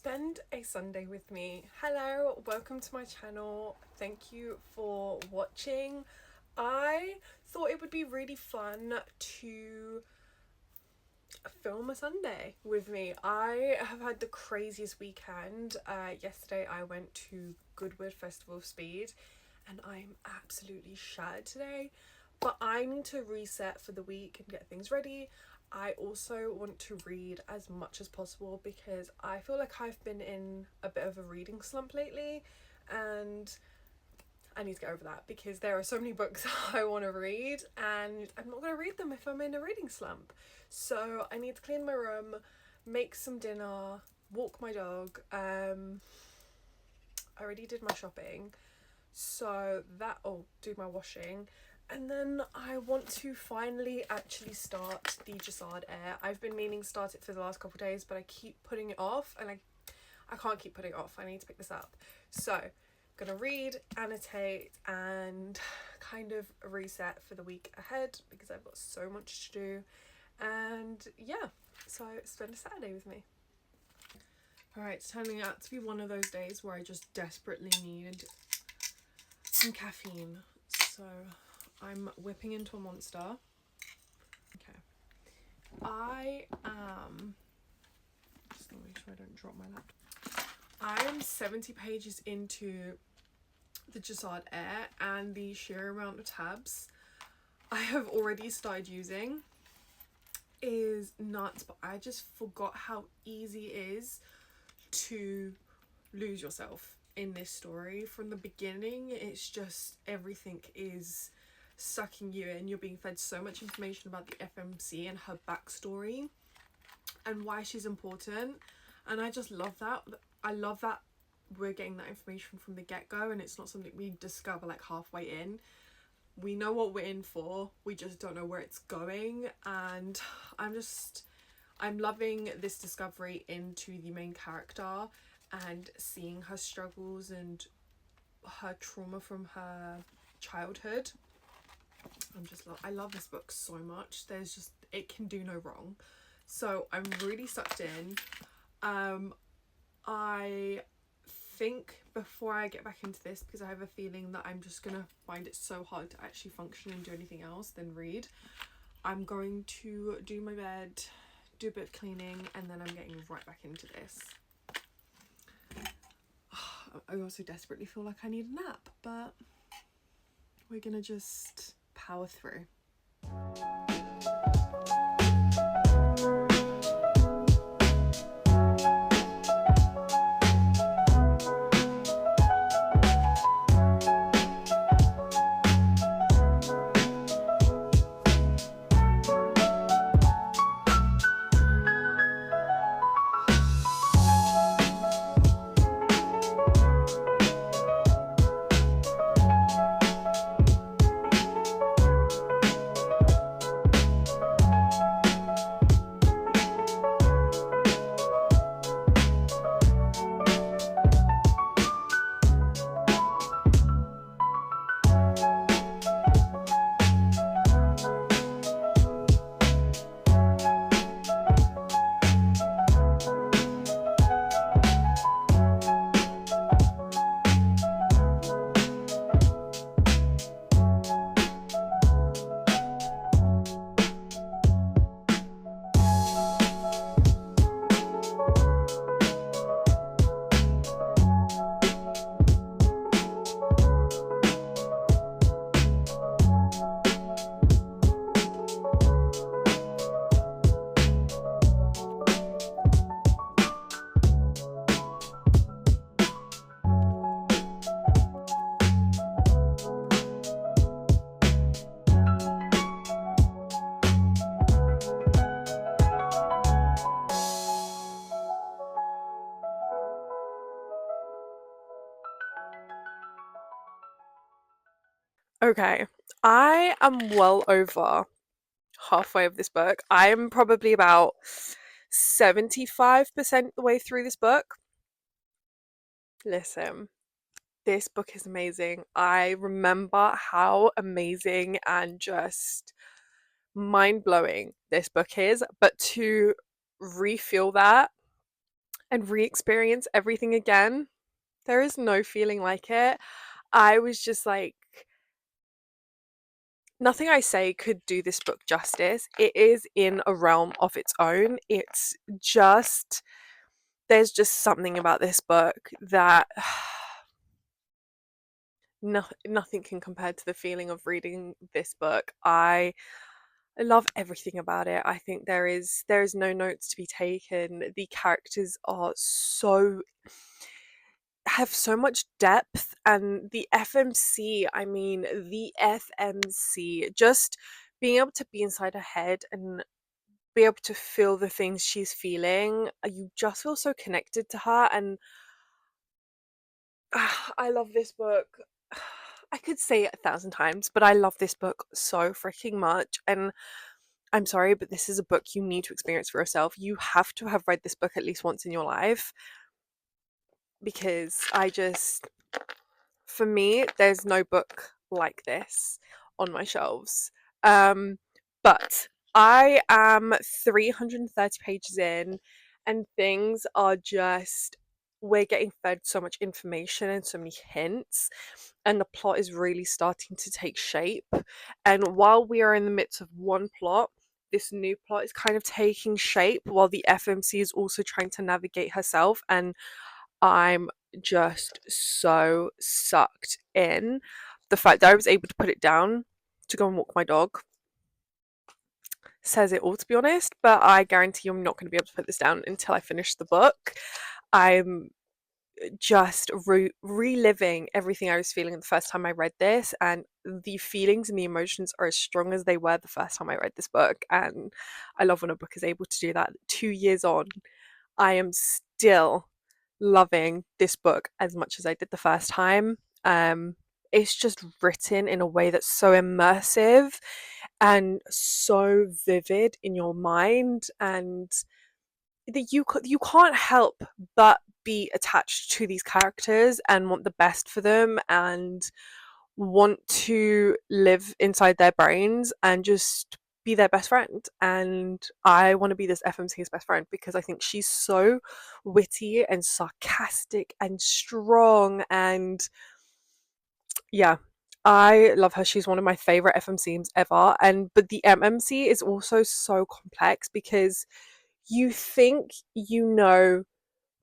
Spend a Sunday with me. Hello, welcome to my channel. Thank you for watching. I thought it would be really fun to film a Sunday with me. I have had the craziest weekend. Yesterday I went to Goodwood Festival of Speed and I'm absolutely shattered today, but I need to reset for the week and get things ready. I also want to read as much as possible because I feel like I've been in a bit of a reading slump lately, and I need to get over that because there are so many books I want to read and I'm not going to read them if I'm in a reading slump. So I need to clean my room, make some dinner, walk my dog. I already did my shopping, so that, oh, do my washing. And then I want to finally actually start the Jasad Heir. I've been meaning to start it for the last couple of days, but I keep putting it off, and I can't keep putting it off. I need to pick this up. So I'm gonna read, annotate, and kind of reset for the week ahead because I've got so much to do. And yeah, so spend a Saturday with me. Alright, it's turning out to be one of those days where I just desperately need some caffeine. So I'm whipping into a Monster. Okay. I am, just gonna make sure I don't drop my laptop. I am 70 pages into the Jasad Heir, and the sheer amount of tabs I have already started using is nuts, but I just forgot how easy it is to lose yourself in this story. From the beginning, it's just everything is sucking you in. You're being fed so much information about the FMC and her backstory and why she's important, and I just love that. I love that we're getting that information from the get-go and it's not something we discover like halfway in. We know what we're in for, we just don't know where it's going, and I'm loving this discovery into the main character and seeing her struggles and her trauma from her childhood. I love this book so much. It can do no wrong. So I'm really sucked in. I think before I get back into this, because I have a feeling that I'm just gonna find it so hard to actually function and do anything else than read, I'm going to do my bed, do a bit of cleaning, and then I'm getting right back into this. I also desperately feel like I need a nap, but we're gonna just power through. Okay, I am well over halfway of this book. I'm probably about 75% the way through this book. Listen, this book is amazing. I remember how amazing and just mind blowing this book is, but to refeel that and re-experience everything again. There is no feeling like it. I was just like, nothing I say could do this book justice. It is in a realm of its own. It's just, there's just something about this book that nothing can compare to the feeling of reading this book. I love everything about it. I think there is no notes to be taken. The characters are so have so much depth, and the FMC, I mean the FMC, just being able to be inside her head and be able to feel the things she's feeling, you just feel so connected to her. And I love this book. I could say it 1,000 times, but I love this book so freaking much. And I'm sorry, but this is a book you need to experience for yourself. You have to have read this book at least once in your life, because for me, there's no book like this on my shelves. Um, but I am 330 pages in, and things are just, we're getting fed so much information and so many hints, and the plot is really starting to take shape. And while we are in the midst of one plot, this new plot is kind of taking shape while the FMC is also trying to navigate herself. And I'm just so sucked in. The fact that I was able to put it down to go and walk my dog says it all, to be honest. But I guarantee you I'm not going to be able to put this down until I finish the book. I'm just reliving everything I was feeling the first time I read this, and the feelings and the emotions are as strong as they were the first time I read this book. And I love when a book is able to do that. 2 years on, I am still loving this book as much as I did the first time. It's just written in a way that's so immersive and so vivid in your mind, and that you can't help but be attached to these characters and want the best for them and want to live inside their brains and just be their best friend. And I want to be this FMC's best friend because I think she's so witty and sarcastic and strong. And yeah, I love her. She's one of my favorite FMCs ever. And but the MMC is also so complex because you think you know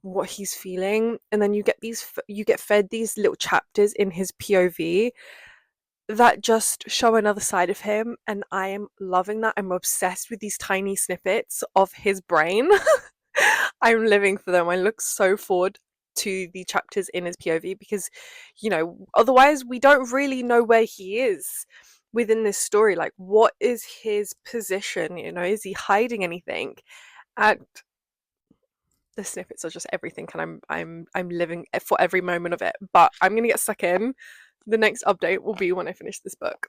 what he's feeling, and then you get fed these little chapters in his POV that just show another side of him, and I am loving that. I'm obsessed with these tiny snippets of his brain. I'm living for them. I look so forward to the chapters in his POV because, otherwise we don't really know where he is within this story. Like, what is his position? Is he hiding anything? And the snippets are just everything, and I'm living for every moment of it. But I'm gonna get stuck in. The next update will be when I finish this book.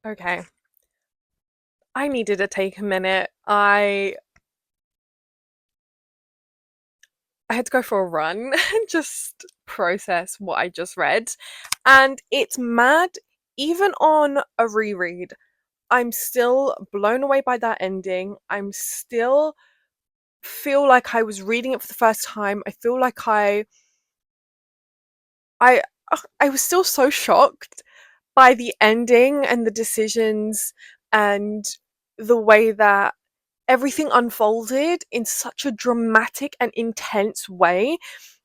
Okay. I needed to take a minute. I had to go for a run and just process what I just read. And it's mad, even on a reread, I'm still blown away by that ending. I'm still feel like I was reading it for the first time. I feel like I I was still so shocked by the ending and the decisions and the way that everything unfolded in such a dramatic and intense way.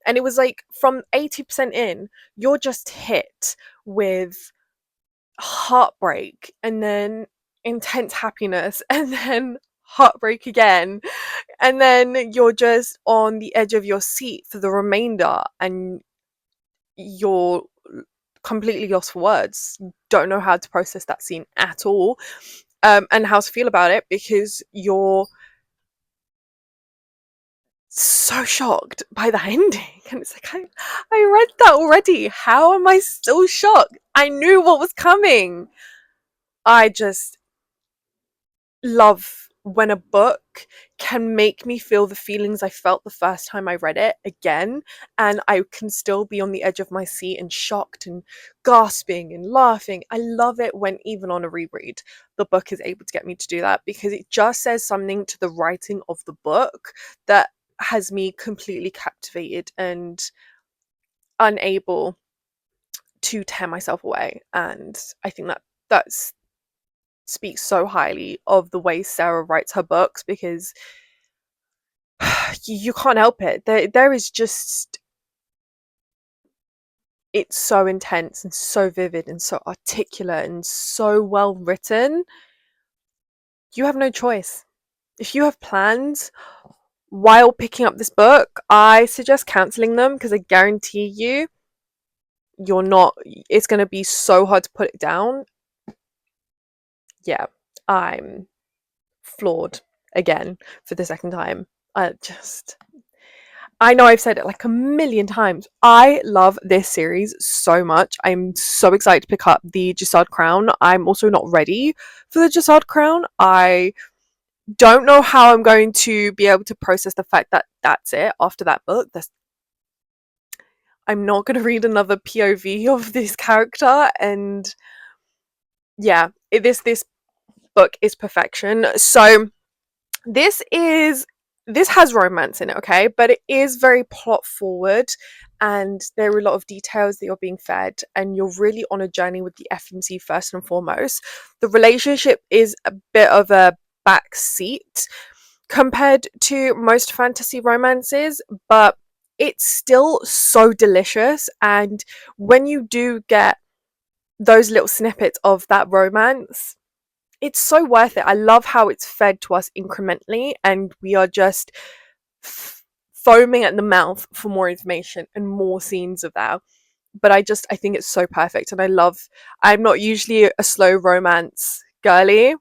And it was like from 80% in, you're just hit with heartbreak and then intense happiness and then heartbreak again. And then you're just on the edge of your seat for the remainder and you're completely lost for words. Don't know how to process that scene at all. And how to feel about it because you're so shocked by the ending. And it's like, I read that already. How am I still shocked? I knew what was coming. I just love when a book can make me feel the feelings I felt the first time I read it again, and I can still be on the edge of my seat and shocked and gasping and laughing. I love it when, even on a reread, the book is able to get me to do that because it just says something to the writing of the book that has me completely captivated and unable to tear myself away. And I think that that's speaks so highly of the way Sarah writes her books because you can't help it. There is just, it's so intense and so vivid and so articulate and so well written. You have no choice. If you have plans while picking up this book, I suggest cancelling them because I guarantee you, you're not, it's going to be so hard to put it down. Yeah, I'm floored again for the second time. I know I've said it like a million times. I love this series so much. I'm so excited to pick up the Jasad Crown. I'm also not ready for the Jasad Crown. I don't know how I'm going to be able to process the fact that that's it after that book. I'm not going to read another POV of this character, and yeah, this book is perfection. So this is this has romance in it, okay, but it is very plot forward and there are a lot of details that you're being fed and you're really on a journey with the FMC first and foremost. The relationship is a bit of a back seat compared to most fantasy romances, but it's still so delicious, and when you do get those little snippets of that romance, it's so worth it. I love how it's fed to us incrementally and we are just foaming at the mouth for more information and more scenes of that. But I think it's so perfect, and I'm not usually a slow romance girly,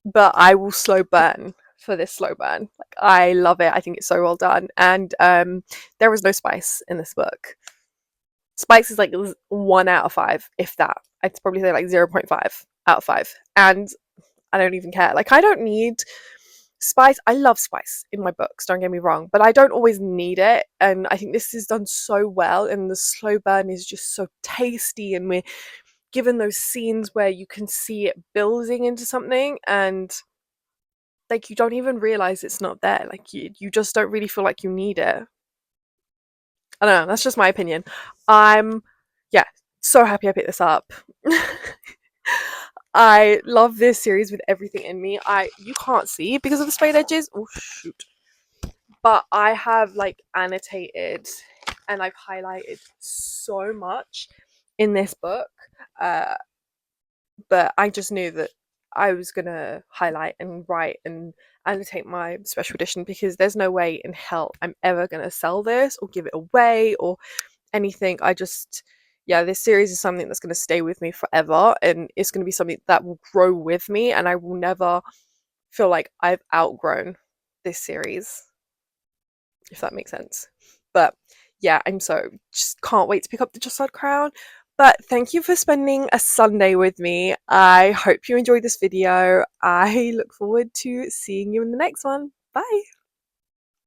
but I will slow burn for this slow burn. Like, I love it. I think it's so well done. And there is no spice in this book. Spice is like 1 out of 5, if that. I'd probably say like 0.5 out of 5. And I don't even care. Like, I don't need spice. I love spice in my books, don't get me wrong, but I don't always need it. And I think this is done so well, and the slow burn is just so tasty. And we're given those scenes where you can see it building into something, and like you don't even realize it's not there. Like you just don't really feel like you need it. I don't know. That's just my opinion. I'm, yeah, so happy I picked this up. I love this series with everything in me. You can't see because of the sprayed edges. Oh shoot. But I have like annotated and I've highlighted so much in this book. Uh, but I just knew that I was gonna highlight and write and annotate my special edition because there's no way in hell I'm ever gonna sell this or give it away or anything. Yeah, this series is something that's going to stay with me forever, and it's going to be something that will grow with me, and I will never feel like I've outgrown this series, if that makes sense. But yeah, I'm so just can't wait to pick up the Jasad Crown. But thank you for spending a Sunday with me. I hope you enjoyed this video. I look forward to seeing you in the next one. Bye.